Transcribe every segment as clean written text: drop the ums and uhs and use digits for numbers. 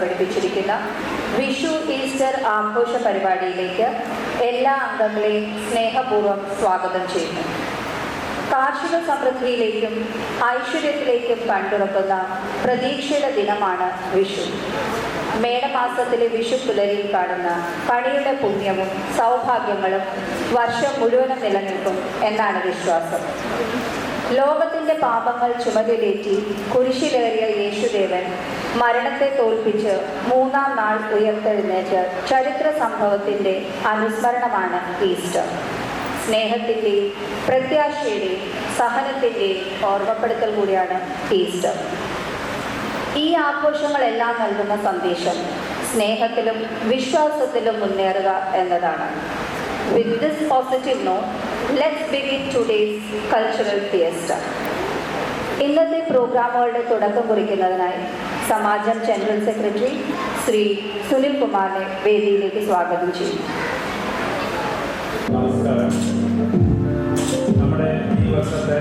സംഘടിപ്പിച്ചിരിക്കുന്ന Vishu Easter ആഘോഷ പരിപാടിയിലേക്ക് എല്ലാ അംഗങ്ങളെയും സ്നേഹപൂർവ്വം സ്വാഗതം ചെയ്യുന്നു. കാർഷിക സമൃദ്ധിയിലേക്കും ഐശ്വര്യത്തിലേക്കും കണ്ടുറക്കുന്ന പ്രതീക്ഷയുടെ ദിനമാണ് വിഷു. മേടമാസത്തിലെ വിഷു പുലരിയിൽ കാണുന്ന പണിയുടെ പുണ്യവും സൗഭാഗ്യങ്ങളും വർഷം മുഴുവനും നിലനിൽക്കും എന്നാണ് വിശ്വാസം. ലോകത്തിന്റെ പാപങ്ങൾ ചുമലിലേറ്റി കുരിശിലേറിയ യേശുദേവൻ മരണത്തെ തോൽപ്പിച്ച് മൂന്നാം നാൾ ഉയർത്തെഴുന്നേറ്റ ചരിത്ര സംഭവത്തിന്റെ അനുസ്മരണമാണ് ഈസ്റ്റർ. സ്നേഹത്തിൻ്റെയും പ്രത്യാശയുടെയും സഹനത്തിൻ്റെയും ഓർമ്മപ്പെടുത്തൽ കൂടിയാണ് ഈസ്റ്റർ. ഈ ആഘോഷങ്ങളെല്ലാം നൽകുന്ന സന്ദേശം സ്നേഹത്തിലും വിശ്വാസത്തിലും മുന്നേറുക എന്നതാണ്. With this positive note, let's begin today's cultural fiesta. ഇന്നത്തെ പ്രോഗ്രാമുകളുടെ തുടക്കം കുറിക്കുന്നതിനായി സമാജം ജനറൽ സെക്രട്ടറി ശ്രീ സുനിൽ കുമാറിനെ വേദിയിലേക്ക് സ്വാഗതം ചെയ്യും. നമസ്കാരം. നമ്മുടെ ഈ വർഷത്തെ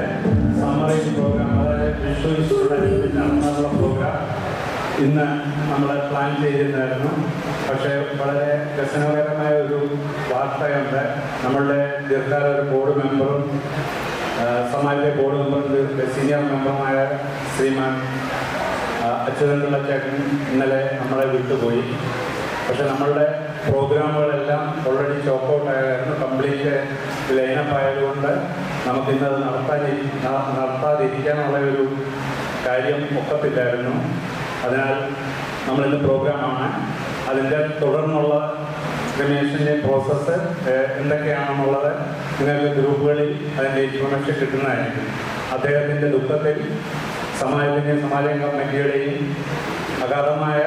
സമ്മറൈസ് പ്രോഗ്രാം, അതായത് വിഷു ഈസ്റ്ററോടനുബന്ധിച്ച് നടത്താനുള്ള പ്രോഗ്രാം ഇന്ന് നമ്മൾ പ്ലാൻ ചെയ്തിരുന്നായിരുന്നു. പക്ഷേ വളരെ രസകരമായ ഒരു വാർത്തയുണ്ട്. നമ്മളുടെ ദീർഘകാല ഒരു ബോർഡ് മെമ്പറും സമാജിലെ ബോർഡ് മെമ്പറും സീനിയർ മെമ്പറുമായ ശ്രീമാൻ അച്യുതൻ ചേട്ടൻ ഇന്നലെ നമ്മളെ വിട്ടുപോയി. പക്ഷെ നമ്മളുടെ പ്രോഗ്രാമുകളെല്ലാം ഓൾറെഡി ചോക്ക് ഔട്ട് ആയിരുന്നു, കംപ്ലീറ്റ് ലൈനപ്പ് ആയതുകൊണ്ട് നമുക്കിന്നത് നടത്താതിരിക്കാനുള്ള ഒരു കാര്യം ഒക്കത്തില്ലായിരുന്നു. അതിനാൽ നമ്മളിന്ന് പ്രോഗ്രാമാണ്. അതിൻ്റെ തുടർന്നുള്ള ക്രിമേഷൻ്റെ പ്രോസസ്സ് എന്തൊക്കെയാണെന്നുള്ളത് നിങ്ങൾക്ക് ഗ്രൂപ്പുകളിൽ അതിൻ്റെ ഇൻഫർമേഷൻ കിട്ടുന്നതായിരിക്കും. അദ്ദേഹത്തിൻ്റെ ദുഃഖത്തിൽ സമാജത്തിൻ്റെയും സമാജം കമ്മിറ്റിയുടെയും അഗാധമായ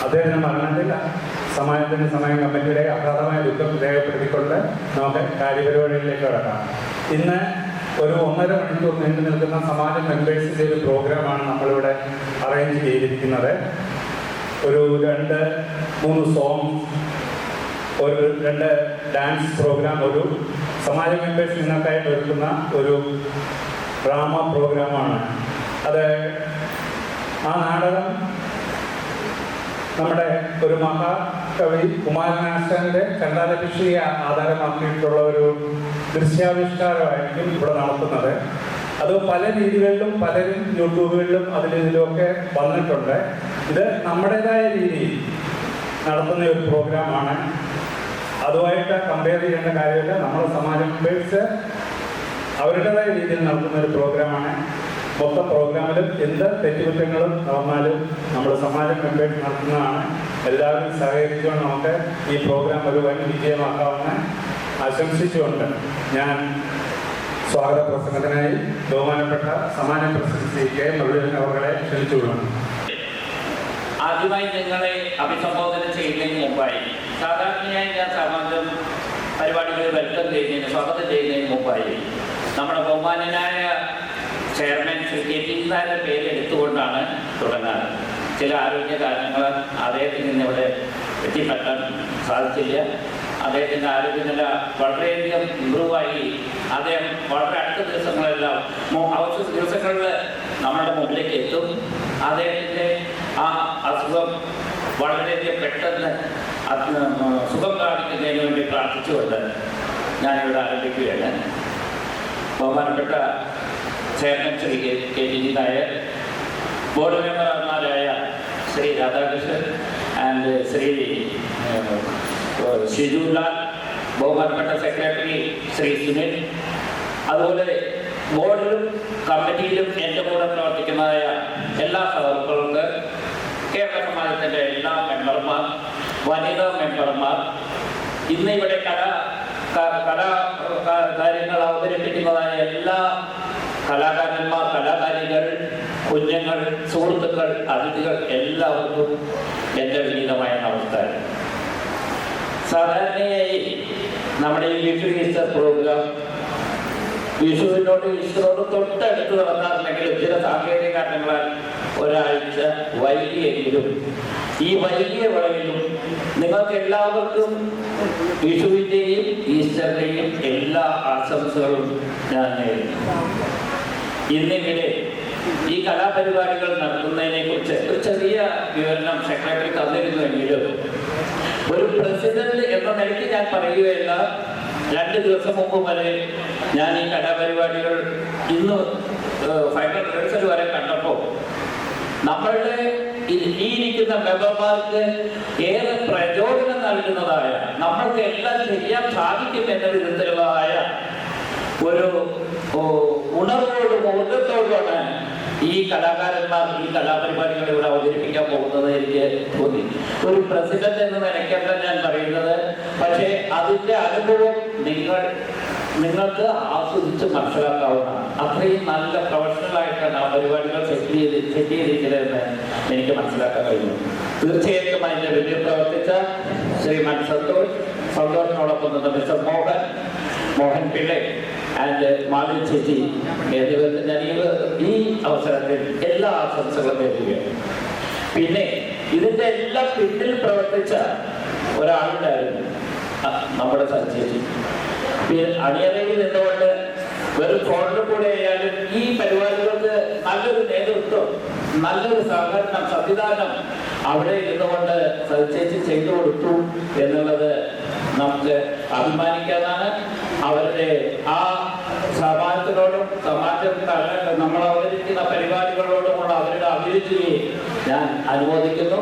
അദ്ദേഹത്തിൻ്റെ മരണത്തിൽ സമാജത്തിൻ്റെ സമാജം കമ്മിറ്റിയുടെ അഗാധമായ ദുഃഖം രേഖപ്പെടുത്തിക്കൊണ്ട് നമുക്ക് കാര്യപരിപാടികളിലേക്ക് കടക്കാം. ഇന്ന് ഒരു 1.5 മണിക്കൂർ നീണ്ടു നിൽക്കുന്ന സമാജം മെമ്പേഴ്സിൻ്റെ ഒരു പ്രോഗ്രാമാണ് നമ്മളിവിടെ അറേഞ്ച് ചെയ്തിരിക്കുന്നത്. ഒരു 2-3 സോങ്, ഒരു 2 ഡാൻസ് പ്രോഗ്രാം, ഒരു സമാജ മെമ്പേഴ്സ് നിങ്ങൾക്കായിട്ട് ഒരുക്കുന്ന ഒരു ഡ്രാമ പ്രോഗ്രാമാണ്. അത് ആ നാടകം നമ്മുടെ ഒരു മഹാകവി കുമാരനാശാന്റെ ചണ്ടാലഭിഷയെ ആധാരമാക്കിയിട്ടുള്ള ഒരു ദൃശ്യാവിഷ്കാരമായിരിക്കും ഇവിടെ നടത്തുന്നത്. അത് പല രീതികളിലും പലരും യൂട്യൂബുകളിലും ഇതിലുമൊക്കെ വന്നിട്ടുണ്ട്. ഇത് നമ്മുടേതായ രീതിയിൽ നടത്തുന്ന ഒരു പ്രോഗ്രാമാണ്. അതുമായിട്ട് കമ്പയർ ചെയ്യേണ്ട കാര്യമില്ല. നമ്മുടെ സമാജ മെമ്പേഴ്സ് അവരുടേതായ രീതിയിൽ നടത്തുന്ന ഒരു പ്രോഗ്രാമാണ്. മൊത്തം പ്രോഗ്രാമിലും എന്ത് തെറ്റുകുറ്റങ്ങളും നടന്നാലും നമ്മൾ സമാജം മെമ്പേഴ്സ് നടത്തുന്നതാണ്. എല്ലാവരും സഹകരിച്ചുകൊണ്ട് നമുക്ക് ഈ പ്രോഗ്രാം ഒരു വൻ വിജയമാക്കാമെന്ന് ആശംസിച്ചുകൊണ്ട് ഞാൻ സ്വാഗത പ്രസംഗത്തിനായി ബഹുമാനപ്പെട്ട സമാജ പ്രസിഡന്റ് ശ്രീ കെ മുരളീധരൻ അവരെ ക്ഷണിച്ചുകൊള്ളുന്നു. ആദ്യമായി നിങ്ങളെ അഭിസംബോധന ചെയ്യുന്നതിന് മുമ്പായി സാധാരണയായി ഞാൻ സമാജം പരിപാടികളിൽ വെൽക്കം ചെയ്യുന്നതിന് സ്വാഗതം ചെയ്യുന്നതിന് മുമ്പായി നമ്മുടെ ബഹുമാനനായ ചെയർമാൻ ശ്രീ കെ ടി നായരുടെ പേര് എടുത്തുകൊണ്ടാണ് തുടങ്ങാറ്. ചില ആരോഗ്യ കാരണങ്ങൾ അദ്ദേഹത്തിന് ഇന്നിവിടെ എത്തിപ്പെട്ടാൻ സാധിച്ചില്ല. അദ്ദേഹത്തിൻ്റെ ആരോഗ്യനില വളരെയധികം ഇമ്പ്രൂവായി അദ്ദേഹം വളരെ അടുത്ത ദിവസങ്ങളെല്ലാം അവസാന ദിവസങ്ങളിൽ നമ്മുടെ മുമ്പിലേക്ക് എത്തും. അദ്ദേഹത്തിൻ്റെ ആ അസുഖം വളരെയധികം പെട്ടെന്ന് സുഖം കാണിക്കുന്നതിന് വേണ്ടി പ്രാർത്ഥിച്ചുകൊണ്ട് ഞാനിവിടെ ആരംഭിക്കുകയാണ്. ബഹുമാനപ്പെട്ട chairman Shri K T Nair, board മെമ്പർമാരായ ശ്രീ രാധാകൃഷ്ണൻ ആൻഡ് ശ്രീ ഷിജുലാൽ, ബഹുമാനപ്പെട്ട സെക്രട്ടറി ശ്രീ സുനിൽ, അതുപോലെ ബോർഡിലും കമ്മിറ്റിയിലും എൻ്റെ കൂടെ പ്രവർത്തിക്കുന്നതായ എല്ലാ സഹോദരങ്ങൾക്ക്, കേരള സമാജത്തിൻ്റെ എല്ലാ മെമ്പർമാർ, വനിതാ മെമ്പർമാർ, ഇന്ന് ഇവിടെ കാര്യങ്ങൾ അവതരിപ്പിക്കുന്നതായ എല്ലാ കലാകാരന്മാർ, കലാകാരികൾ, കുഞ്ഞുങ്ങൾ, സുഹൃത്തുക്കൾ, അതിഥികൾ എല്ലാവർക്കും എൻ്റെ വിനീതമായ നമസ്കാരം. സാധാരണയായി നമ്മുടെ ഈ വിഷു ഈസ്റ്റർ പ്രോഗ്രാം വിഷുവിനോട് ഈസ്റ്ററോട് തൊട്ടടുത്ത് നടത്താറുണ്ടെങ്കിലും ചില സാങ്കേതിക കാരണങ്ങളാൽ ഒരാഴ്ച വൈകിയെങ്കിലും ഈ വൈകിയ വേളയിലും നിങ്ങൾക്ക് എല്ലാവർക്കും വിഷുവിൻ്റെയും ഈസ്റ്ററിൻ്റെയും എല്ലാ ആശംസകളും ഞാൻ നേരുന്നു. ഇന്നിവിടെ ഈ കലാപരിപാടികൾ നടത്തുന്നതിനെ കുറിച്ച് ഒരു ചെറിയ വിവരണം സെക്രട്ടറി തന്നിരുന്നുവെങ്കിലും ഒരു പ്രസിഡന്റ് എന്ന നിലയ്ക്ക് ഞാൻ പറയുകയല്ല. 2 ദിവസം മുമ്പ് വരെ ഞാൻ ഈ കലാപരിപാടികൾ ഇന്ന് ഫൈനൽ റിഹേഴ്സൽ വരെ കണ്ടപ്പോൾ നമ്മളുടെ ഈ ഇരിക്കുന്ന മെമ്പർമാർക്ക് ഏറെ പ്രചോദനം നൽകുന്നതായ, നമ്മൾക്ക് എല്ലാം ചെയ്യാൻ സാധിക്കും എന്ന വിധത്തിലുള്ളതായ ഒരു ഉണർവോടും ഊർജത്തോടുമാണ് ഈ കലാകാരന്മാർ ഈ കലാപരിപാടികൾ ഇവിടെ അവതരിപ്പിക്കാൻ പോകുന്നത് എനിക്ക് തോന്നി. ഒരു പ്രസിഡന്റ് എന്ന നിലയ്ക്കല്ല ഞാൻ പറയുന്നത്, പക്ഷേ അതിൻ്റെ അനുഭവം നിങ്ങൾക്ക് ആസ്വദിച്ച് മനസ്സിലാക്കാവുന്നതാണ്. അത്രയും നല്ല പ്രൊഫഷണലായിട്ടാണ് ആ പരിപാടികൾ സെറ്റ് ചെയ്തിരിക്കുന്നതെന്ന് എനിക്ക് മനസ്സിലാക്കാൻ കഴിഞ്ഞു. തീർച്ചയായിട്ടും അതിൻ്റെ പിന്നിൽ പ്രവർത്തിച്ച ശ്രീമാൻ സന്തോഷിനോടൊപ്പം നിന്ന് മിസ്റ്റർ മോഹൻ പിള്ളെ ആൻഡ് മാലിൻ ചേച്ചി എന്നിവർക്ക് ഞാൻ ഈ അവസരത്തിൽ എല്ലാ ആശംസകളും നേരുകയാണ്. പിന്നെ ഇതിൻ്റെ എല്ലാം പിന്നിൽ പ്രവർത്തിച്ച ഒരാളുണ്ടായിരുന്നു, നമ്മുടെ ചേച്ചി. അണിയറയിൽ നിന്നുകൊണ്ട് വെറും ഫോണിൽ കൂടെ ആയാലും ഈ പരിപാടികൾക്ക് നല്ലൊരു നേതൃത്വം, നല്ലൊരു സഹകരണം, സംവിധാനം അവിടെ ഇരുന്നുകൊണ്ട് ചേച്ചി ചെയ്തു കൊടുത്തു എന്നുള്ളത് നമുക്ക് അഭിമാനിക്കാനാണ്. അവരുടെ ആ സമാജത്തിനോടും സമാജം നമ്മൾ അവതരിക്കുന്ന പരിപാടികളോടുമുള്ള അവരുടെ അഭിരുചിയെ ഞാൻ അനുമോദിക്കുന്നു.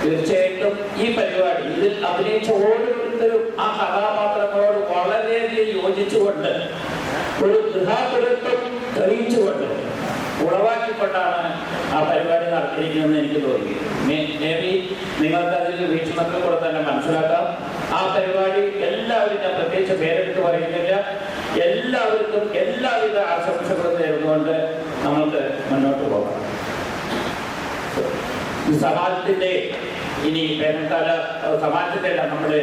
തീർച്ചയായിട്ടും ഈ പരിപാടി ഇതിൽ അഭിനയിച്ച ഓരോരുത്തരും ആ കഥാപാത്രങ്ങളോട് വളരെയധികം യോജിച്ചുകൊണ്ട് ഒരു ഗൃഹാതുരത്വം തെളിയിച്ചുകൊണ്ട് ഉളവാക്കിക്കൊണ്ടാണ് ആ പരിപാടി നടത്തിയിരിക്കുന്നതെന്ന് എനിക്ക് തോന്നി. മേബി നിങ്ങൾക്ക് അതിൽ വീക്ഷണത്തിൽ കൂടെ തന്നെ മനസ്സിലാക്കാം. ആ പരിപാടി എല്ലാവരും, ഞാൻ പ്രത്യേകിച്ച് പേരെടുത്ത് പറയുന്നില്ല, എല്ലാവർക്കും എല്ലാവിധ ആശംസകളും നേർന്നുകൊണ്ട് നമുക്ക് മുന്നോട്ട് പോകാം. ഈ സമാജത്തിന്റെ ഇനി വേനൽക്കാല സമാജത്തിന്റെ നമ്മുടെ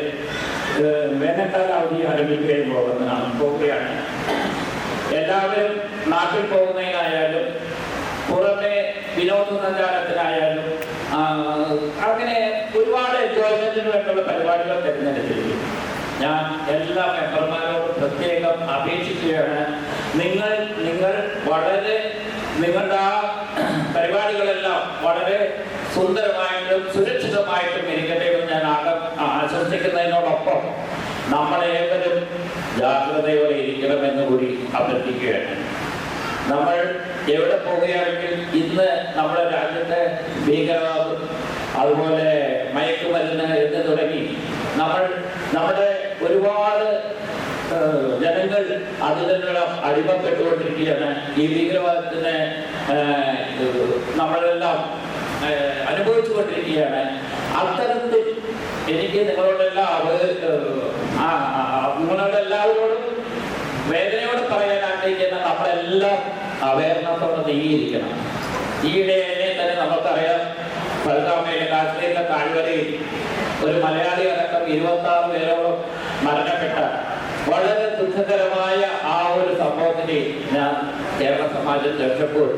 വേനൽക്കാല അവധി ആരംഭിക്കുകയും പോവുകയാണ്. എല്ലാവരും നാട്ടിൽ പോകുന്നതിനായാലും പുറമെ വിനോദസഞ്ചാരത്തിനായാലും അങ്ങനെ ഒരുപാട് എൻജോയ്മെന്റിന് വേണ്ടിയുള്ള പരിപാടികൾ തിരഞ്ഞെടുത്തിരിക്കും. ഞാൻ എല്ലാ മെമ്പർമാരോടും പ്രത്യേകം അപേക്ഷിക്കുകയാണ്, നിങ്ങൾ വളരെ നിങ്ങളുടെ ആ പരിപാടികളെല്ലാം വളരെ സുന്ദരമായിട്ടും സുരക്ഷിതമായിട്ടും ഇരിക്കട്ടെ എന്ന് ഞാൻ ആശംസിക്കുന്നതിനോടൊപ്പം നമ്മളേവരും ജാഗ്രതയോടെ ഇരിക്കണമെന്ന് കൂടി അഭ്യർത്ഥിക്കുകയാണ്. നമ്മൾ എവിടെ പോവുകയാണെങ്കിൽ ഇന്ന് നമ്മുടെ രാജ്യത്തെ ഭീകരവാദം, അതുപോലെ മയക്കുമരുന്ന് എന്ന് തുടങ്ങി നമ്മുടെ ഒരുപാട് ജനങ്ങൾ അതിനെല്ലാം അടിമപ്പെട്ടുകൊണ്ടിരിക്കുകയാണ്. ഈ ഭീകരവാദത്തിന് നമ്മളെല്ലാം അനുഭവിച്ചുകൊണ്ടിരിക്കുകയാണ്. അത്തരത്തിൽ എനിക്ക് നിങ്ങളോടെല്ലാവരോടും വേദനയോട് പറയാൻ ആഗ്രഹിക്കുന്ന നമ്മളെല്ലാം അവയർനത്തോടെ നീങ്ങിയിരിക്കണം. ഈയിടെ തന്നെ നമുക്കറിയാം, പൽഗാമയിലെ കാശ്മീരിലെ താഴ്വരയിൽ ഒരു മലയാളി അടക്കം 26 പേരോളം മരണപ്പെട്ട വളരെ ദുഃഖകരമായ ആ ഒരു സംഭവത്തിന് ഞാൻ കേരള സമാജം ലക്ഷ്യപ്പോൾ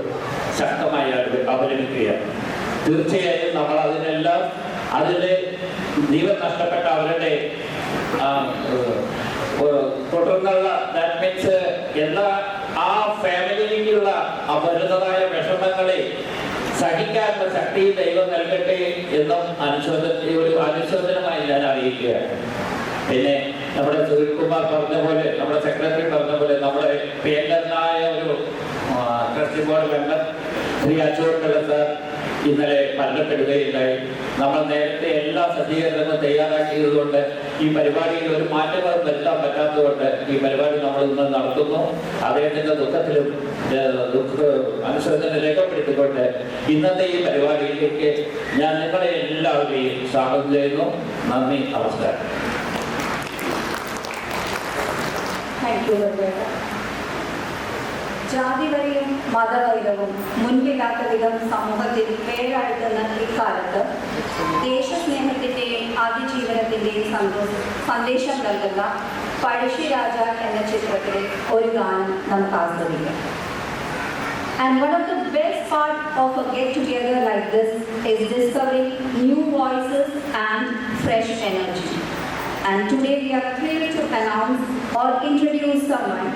ശക്തമായി അവലംബിക്കുകയാണ്. തീർച്ചയായും നമ്മൾ അതിനെല്ലാം അതിലെ ജീവൻ നഷ്ടപ്പെട്ട അവരുടെ തുടർന്നുള്ള ദാറ്റ് മീൻസ് എല്ലാ ആ ഫാമിലിയിലേക്കുള്ള വരുന്നതായ വിഷമങ്ങളെ സഹിക്കാനുള്ള ശക്തി ദൈവം നൽകട്ടെ എന്നും ഒരു അനുശോചനമായി ഞാൻ അറിയിക്കുകയാണ്. പിന്നെ നമ്മുടെ സുനിൽകുമാർ പറഞ്ഞ പോലെ, നമ്മുടെ സെക്രട്ടറി പറഞ്ഞ പോലെ, നമ്മുടെ പ്രിയങ്കരനായ ഒരു ട്രസ്റ്റി ബോർഡ് മെമ്പർ ശ്രീ അച്ചൂർക്കള്ള സാർ ഇന്നലെ മരണപ്പെടുകയുണ്ടായി. നമ്മൾ നേരത്തെ എല്ലാ സജ്ജീകരണങ്ങളും തയ്യാറാക്കിയതുകൊണ്ട് ഈ പരിപാടിയിൽ ഒരു മാറ്റങ്ങളും വരുത്താൻ പറ്റാത്തതുകൊണ്ട് ഈ പരിപാടി നമ്മൾ ഇന്ന് നടത്തുന്നു. അദ്ദേഹത്തിന്റെ ദുഃഖത്തിലും അനുശോചനം രേഖപ്പെടുത്തിക്കൊണ്ട് ഇന്നത്തെ ഈ പരിപാടിയിലേക്ക് ഞാൻ നിങ്ങളെ എല്ലാവരെയും സ്വാഗതം ചെയ്യുന്നു. നന്ദി, നമസ്കാരം. ജാതിവരെയും മതവൈരവും മുൻപില്ലാത്ത വിധം സമൂഹത്തിൽ വേഴാഴ്ത്തുന്ന ഇക്കാലത്ത് ദേശസ്നേഹത്തിന്റെയും അതിജീവനത്തിന്റെയും സന്ദേശം നൽകുന്ന പഴശ്ശിരാജ എന്ന ചിത്രത്തിലെ ഒരു ഗാനം നമുക്ക് ആസ്വദിക്കാം. And one of the best part of a get-together like this is discovering new voices and fresh energy. And today we are thrilled to announce or introduce someone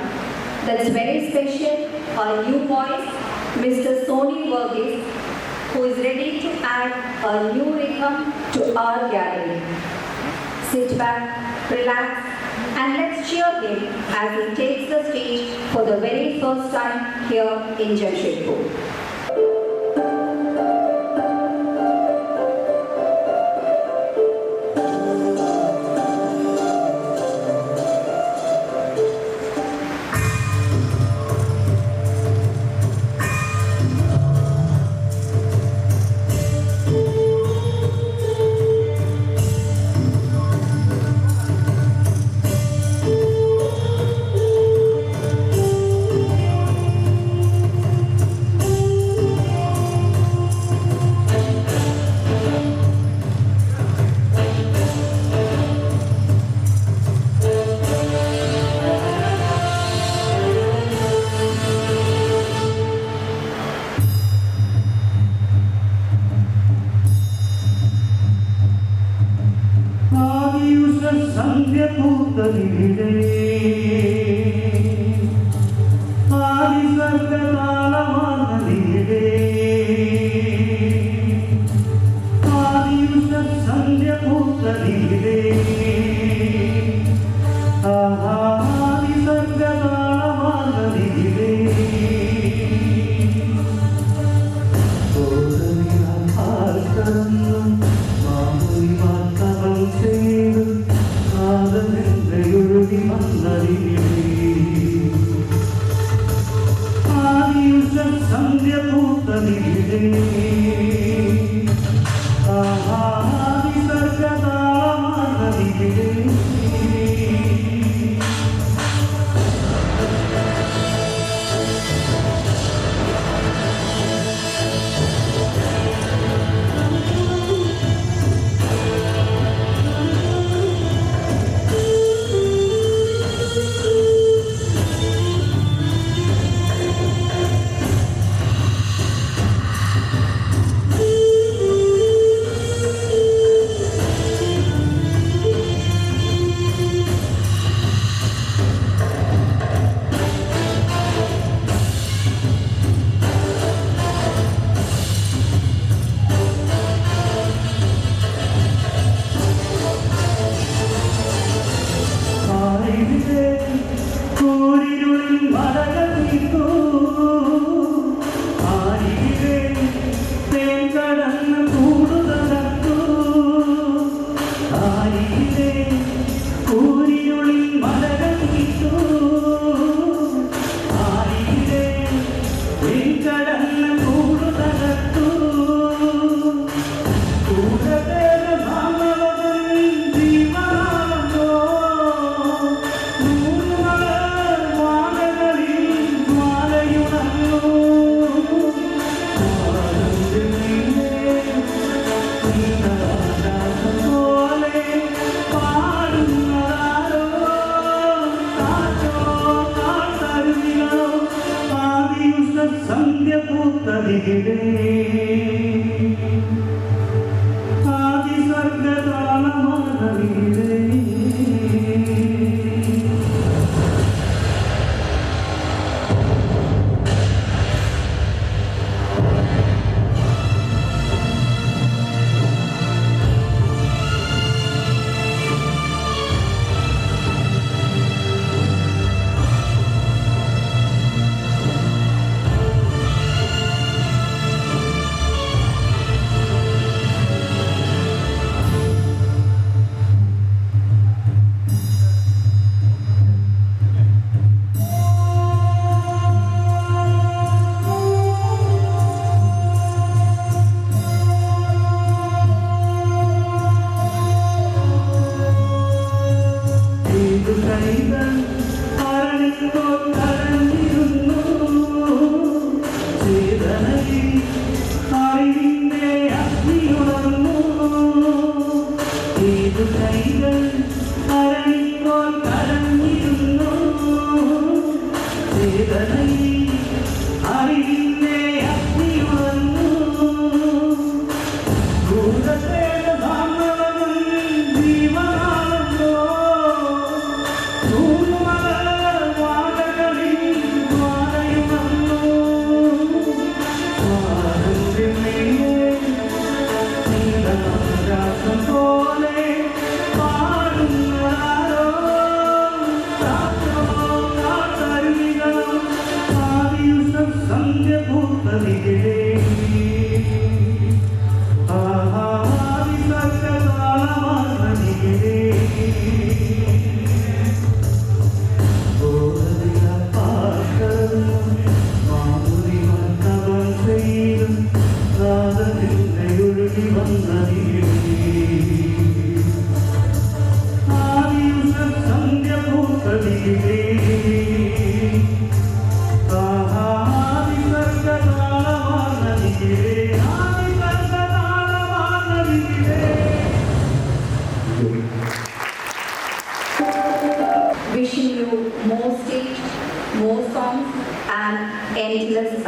that's very special, a new voice Mr. Sony Verghese, who is ready to add a new rhythm to our gathering. Sit back, relax, and let's cheer him as he takes the stage for the very first time here in Jamshedpur.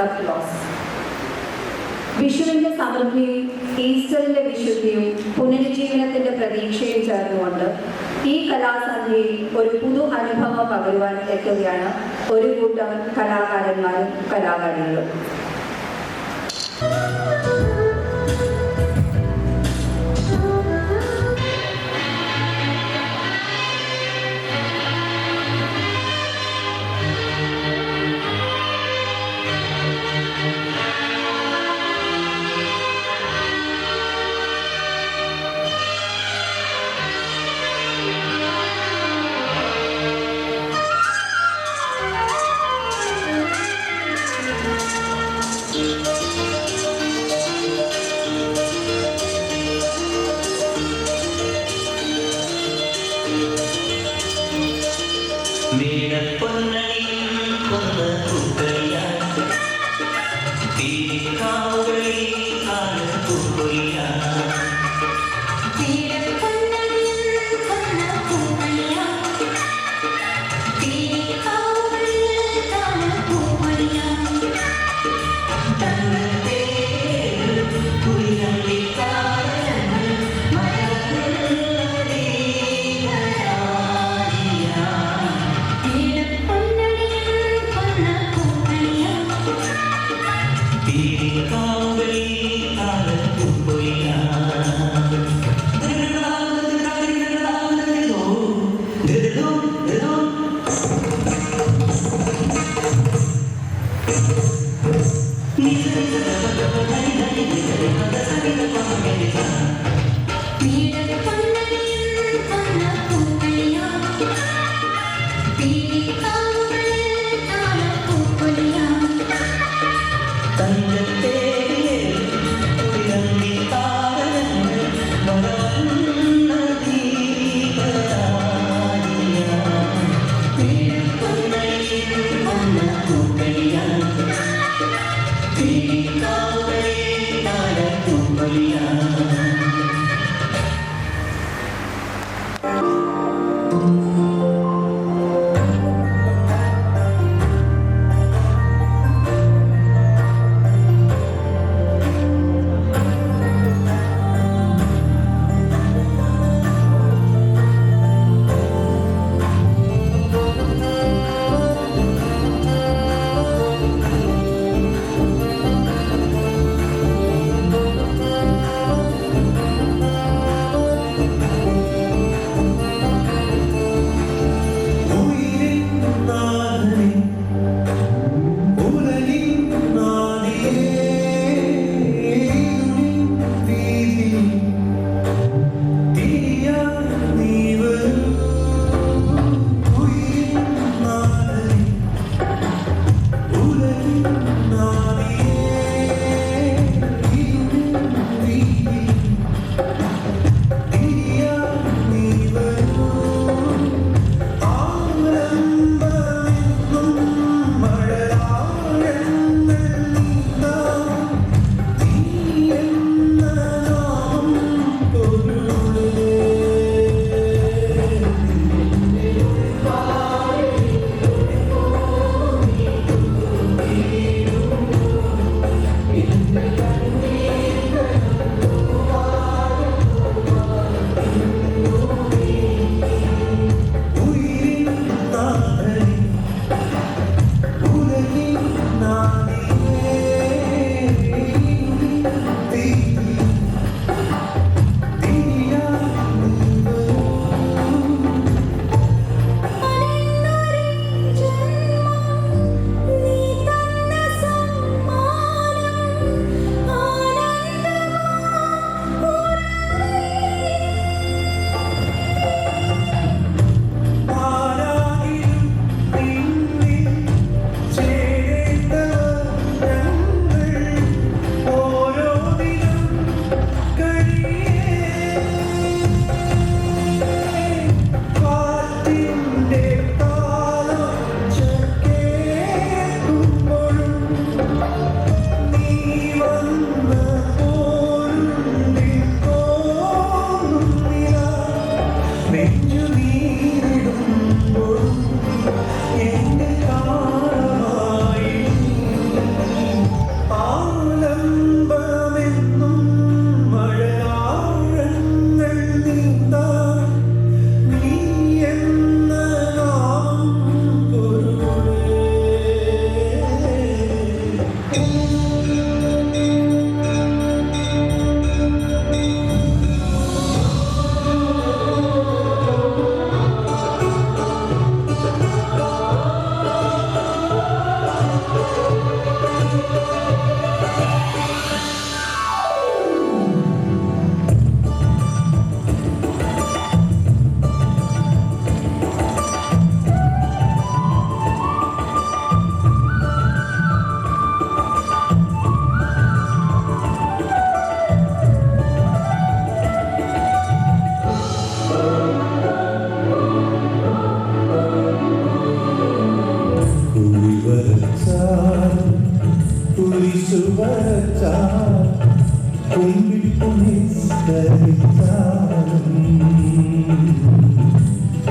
Applause. വിഷുവിന്റെ സമൃദ്ധിയും ഈസ്റ്ററിന്റെ വിശുദ്ധിയും പുനരുജ്ജീവനത്തിന്റെ പ്രതീക്ഷയും ചേർന്നുകൊണ്ട് ഈ കലാസന്ധ്യയിൽ ഒരു പുതു അനുഭവം പകരുവാൻ എത്തുകയാണ് ഒരു കൂട്ടം കലാകാരന്മാരും കലാകാരികളും.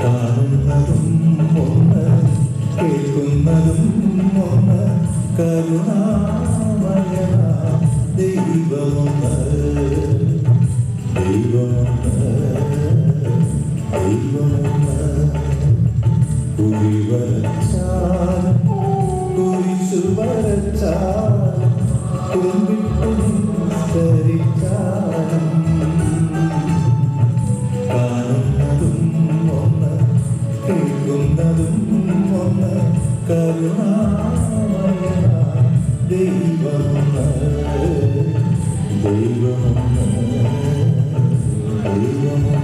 കാണുന്നതും ഒന്ന് കേൾക്കുന്നതും ഒന്ന് കരുണാമയ ദൈവമൊന്ന് ദൈവമൊന്ന് ദൈവമൊന്ന് കുടിവരച്ചാലും കുരിശു വരച്ചാലും കുമ്പിട്ടു നിസ്കരിച്ചാലും കാണുന്നതും ഒന്ന് കേൾക്കുന്നതും ഒന്ന് കരുണാമയ ദൈവമൊന്ന് ദൈവമൊന്ന് ദൈവമൊന്ന്.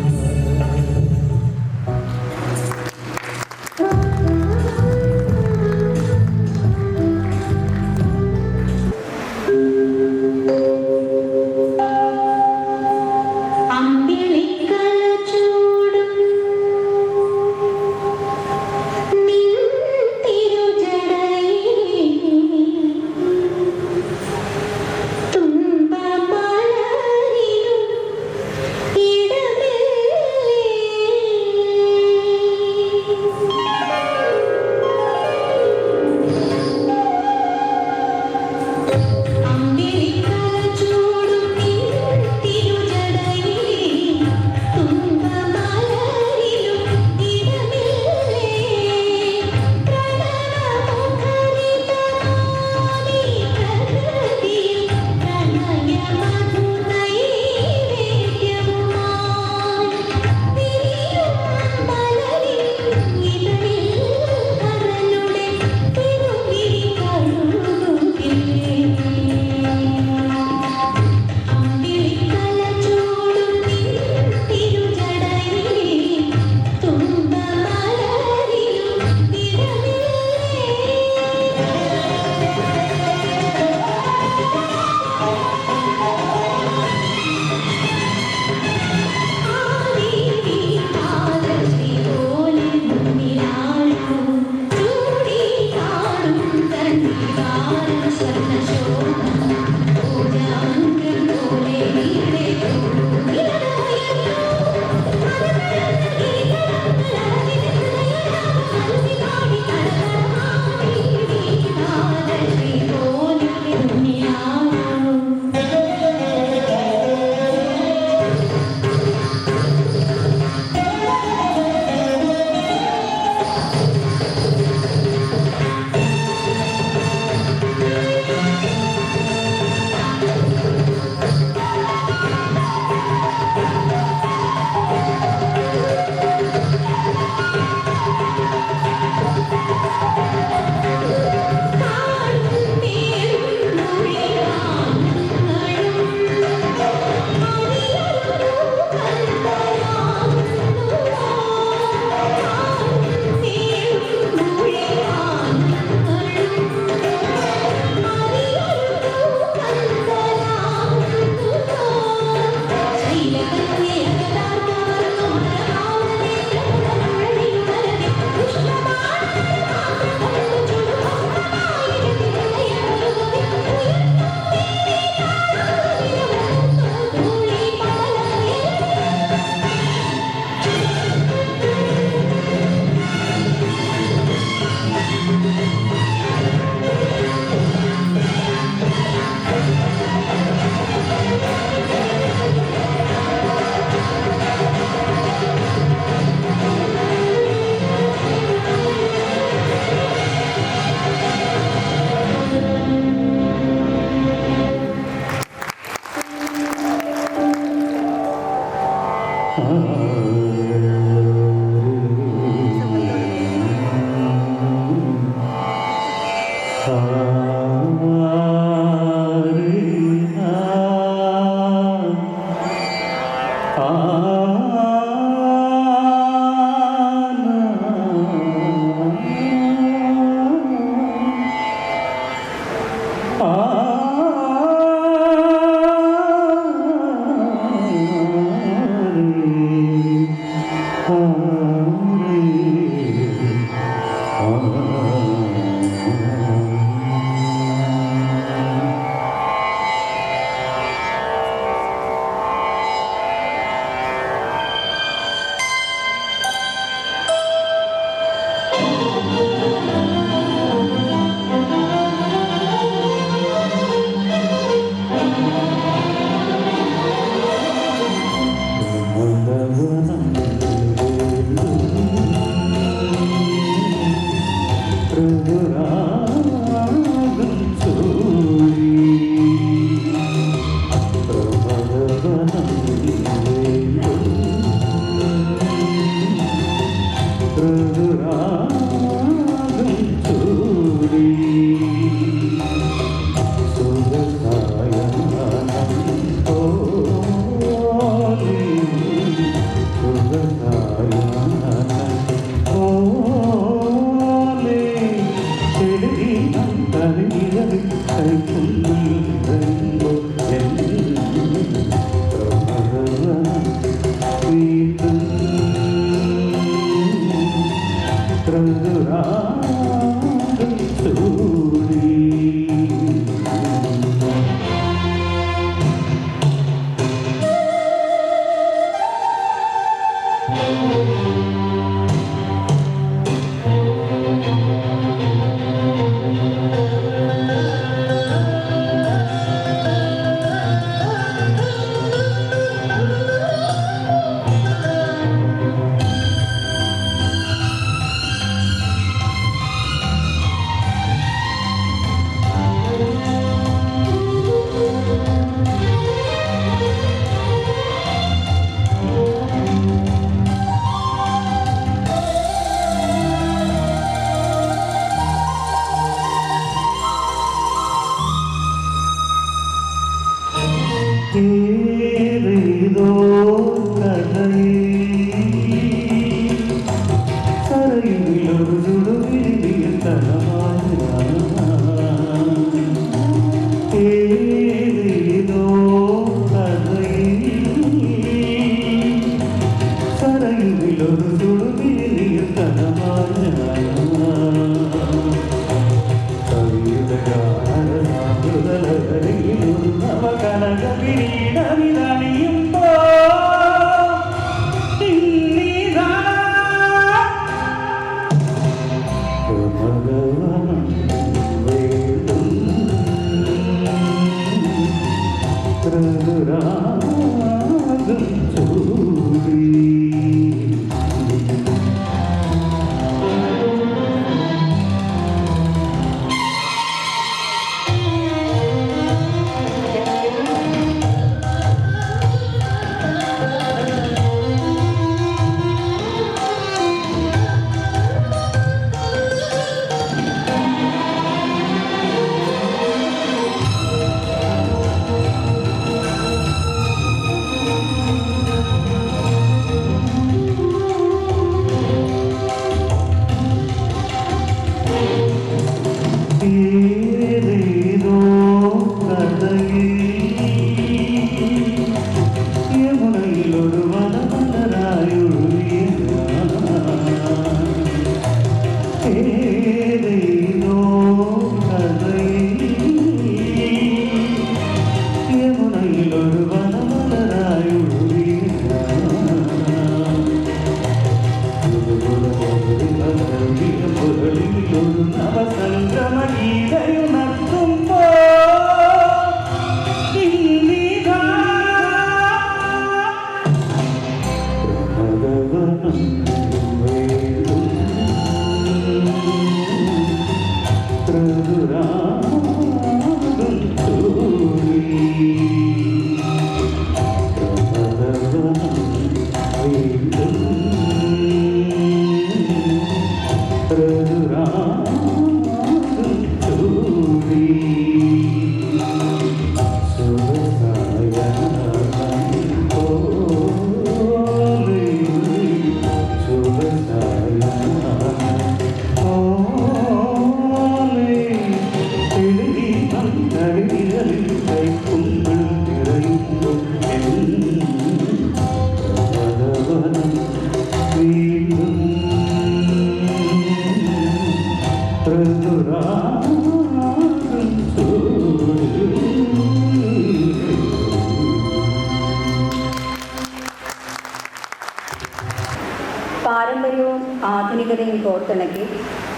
പാരമ്പര്യവും ആധുനികതയും കോർത്തിണക്കി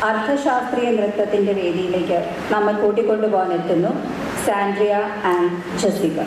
അർത്ഥശാസ്ത്രീയ നൃത്തത്തിൻ്റെ വേദിയിലേക്ക് നമ്മൾ കൂട്ടിക്കൊണ്ടുപോകാൻ എത്തുന്നു സാൻഡ്രിയ ആൻഡ് ജെസിക്ക.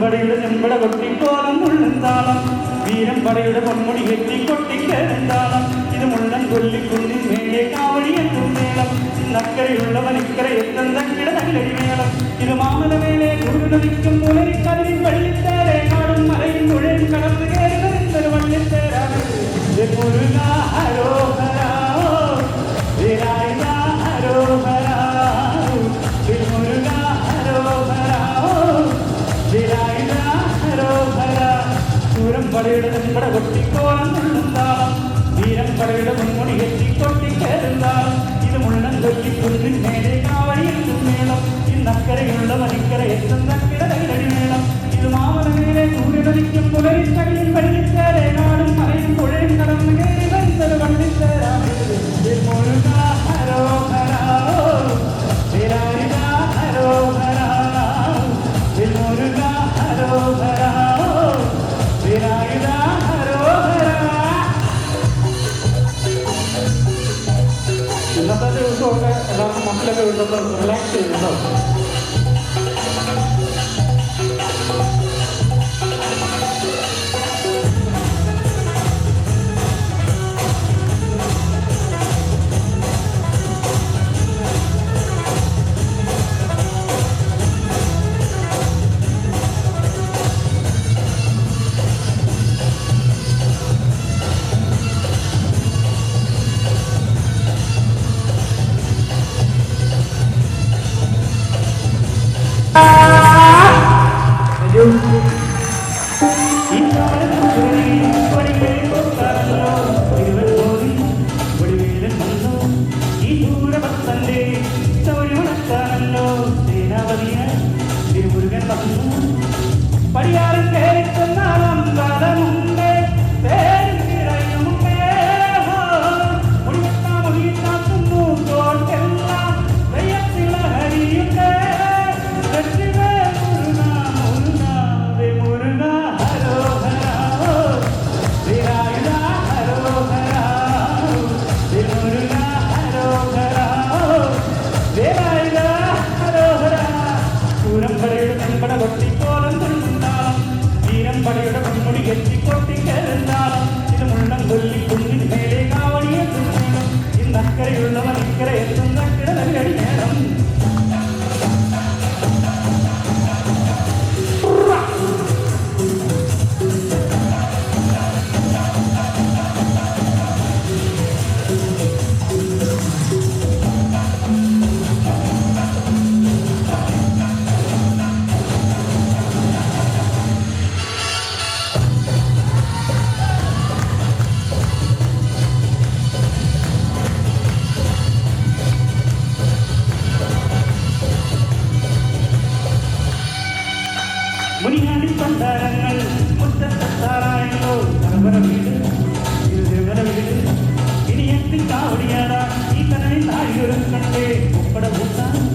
പടയുടെ ചെമ്പട കൊട്ടിക്കോലം മുള്ളന്താളം വീരം പടയുടെ പൊന്മുടി കെട്ടി കൊട്ടിക്കേണ്ടാളം ഇത് മുള്ളൻ കൊല്ലിക്കുന്നിൻ മേലെ കാവടിയെത്തും മേളം നക്കരയുള്ളവൻ ഇക്കര എത്തുന്ന കിടനകിലടി മേളം ഇത് മാമലമേലെ കുറുനദിക്കും മുലരിക്കതിരിൻ വള്ളിത്തേരെ കാടും മലയും മുഴയും കടന്നു കയറുന്നൊരു വള്ളിത്തേരാണ് പടയുടെ ചെമ്പട കൊട്ടിക്കോലം മുള്ളന്താളം വീരം പടയുടെ മുൻമുടി കെട്ടി കൊട്ടിക്കേറുന്താളം ഇത് മുള്ളൻ കൊല്ലിക്കുന്നിൻ മേലെ കാവടിയെത്തും മേളം ഇന്നക്കരയുള്ള മണിക്കര എത്തുന്ന കിടനകിലടി മേളം ഇത് മാമലമേലെ സൂര്യനദിക്കും പുലരിക്കടലിൽ വള്ളിത്തേരെ നാടും മലയും പുഴയും കടന്നു കയറി വരുന്നൊരു വള്ളിത്തേരാണ് ഇന്നത്തെ ദിവസമൊക്കെ എല്ലാവർക്കും മക്കളൊക്കെ ഉണ്ടപ്പോൾ റിലാക്സ് ചെയ്യുന്നുണ്ടോ? പടിയാറും കേറിച്ചെന്നാളം കാലമുണ്ട് പേരും നിറയുമുണ്ട് മുടിവെട്ടാ മുടിയിട്ടാക്കുന്നു തോട്ടെല്ലാം വെയ്യത്തിള്ള ഹരിയുണ്ട് കൊട്ടിക്കോലം തുള്ളുന്നാളം വീരം പടയുടെ മുൻമുടി കെട്ടിക്കൊട്ടിക്കേറുന്നാളം ഇത് മുള്ളം കൊല്ലിക്കുന്നിൻ മേലെ കാവടിയെത്തും മേളം ഇന്നക്കരയുള്ളവൻ ഇക്കര എത്തുന്ന കിടനകിലടി മേളം പട കൂട്ടാനും